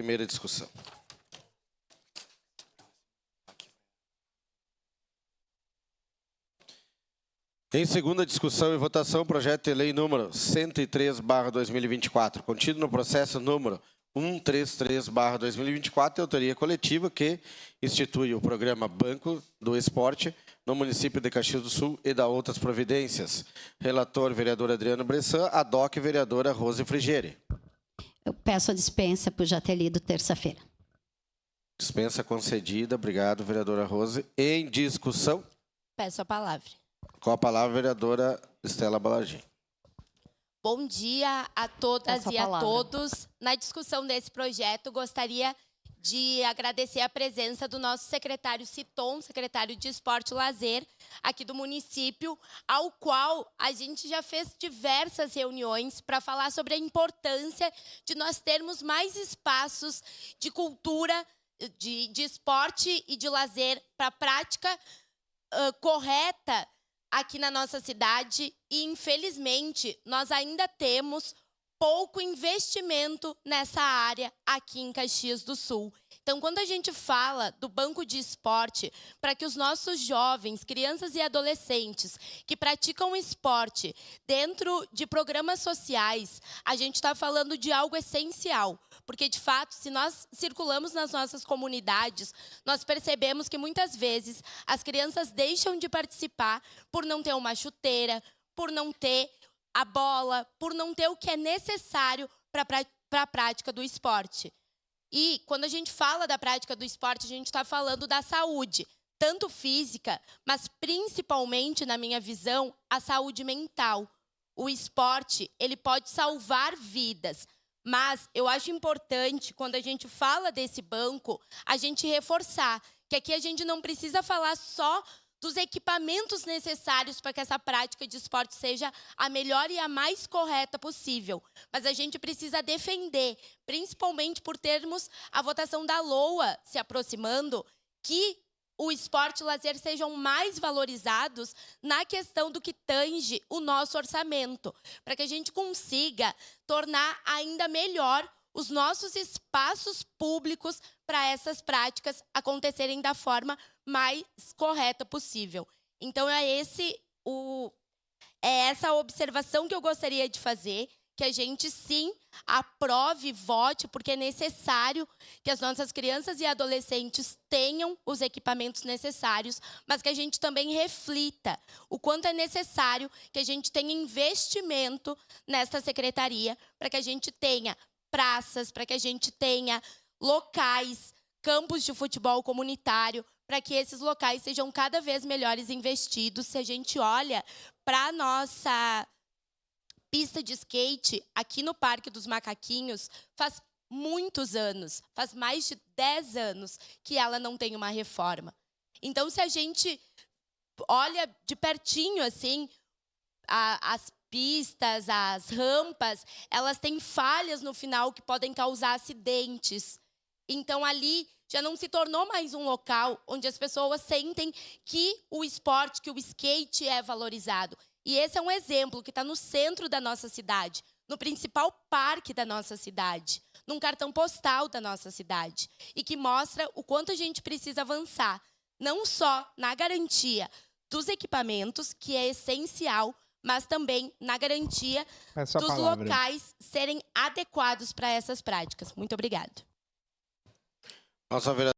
Primeira discussão. Em segunda discussão e votação, projeto de lei número 103/2024, contido no processo número 133/2024, de autoria coletiva, que institui o programa Banco do Esporte no município de Caxias do Sul e da outras providências. Relator, vereador Adriano Bressan. Ad-hoc, vereadora Rose Frigieri. Eu peço a dispensa por já ter lido terça-feira. Dispensa concedida. Obrigado, vereadora Rose. Em discussão. Peço a palavra. Com a palavra, vereadora Estela Balagim. Bom dia a todas Peço a e a palavra. todos. Na discussão desse projeto, gostaria de agradecer a presença do nosso secretário Citon, secretário de Esporte e Lazer, aqui do município, ao qual a gente já fez diversas reuniões para falar sobre a importância de nós termos mais espaços de cultura, de esporte e de lazer para a prática correta aqui na nossa cidade e, infelizmente, nós ainda temos pouco investimento nessa área aqui em Caxias do Sul. Então, quando a gente fala do banco de esporte, para que os nossos jovens, crianças e adolescentes que praticam esporte dentro de programas sociais, a gente está falando de algo essencial. Porque, de fato, se nós circulamos nas nossas comunidades, nós percebemos que, muitas vezes, as crianças deixam de participar por não ter uma chuteira, por não ter a bola, por não ter o que é necessário para a prática do esporte. E, quando a gente fala da prática do esporte, a gente está falando da saúde, tanto física, mas, principalmente, na minha visão, a saúde mental. O esporte, ele pode salvar vidas. Mas eu acho importante, quando a gente fala desse banco, a gente reforçar que aqui a gente não precisa falar só dos equipamentos necessários para que essa prática de esporte seja a melhor e a mais correta possível. Mas a gente precisa defender, principalmente por termos a votação da LOA se aproximando, que o esporte e o lazer sejam mais valorizados na questão do que tange o nosso orçamento, para que a gente consiga tornar ainda melhor os nossos espaços públicos para essas práticas acontecerem da forma mais correta possível. Então, é essa observação que eu gostaria de fazer, que a gente, sim, aprove, vote, porque é necessário que as nossas crianças e adolescentes tenham os equipamentos necessários, mas que a gente também reflita o quanto é necessário que a gente tenha investimento nesta secretaria, para que a gente tenha praças, para que a gente tenha locais, campos de futebol comunitário, para que esses locais sejam cada vez melhores investidos. Se a gente olha para a nossa pista de skate aqui no Parque dos Macaquinhos, faz muitos anos, faz mais de 10 anos que ela não tem uma reforma. Então, se a gente olha de pertinho, assim, as pistas, as rampas, elas têm falhas no final que podem causar acidentes. Então, ali já não se tornou mais um local onde as pessoas sentem que o esporte, que o skate é valorizado. E esse é um exemplo que está no centro da nossa cidade, no principal parque da nossa cidade, num cartão postal da nossa cidade, e que mostra o quanto a gente precisa avançar, não só na garantia dos equipamentos, que é essencial, mas também na garantia dos locais serem adequados para essas práticas. Muito obrigada. Nossa vereadora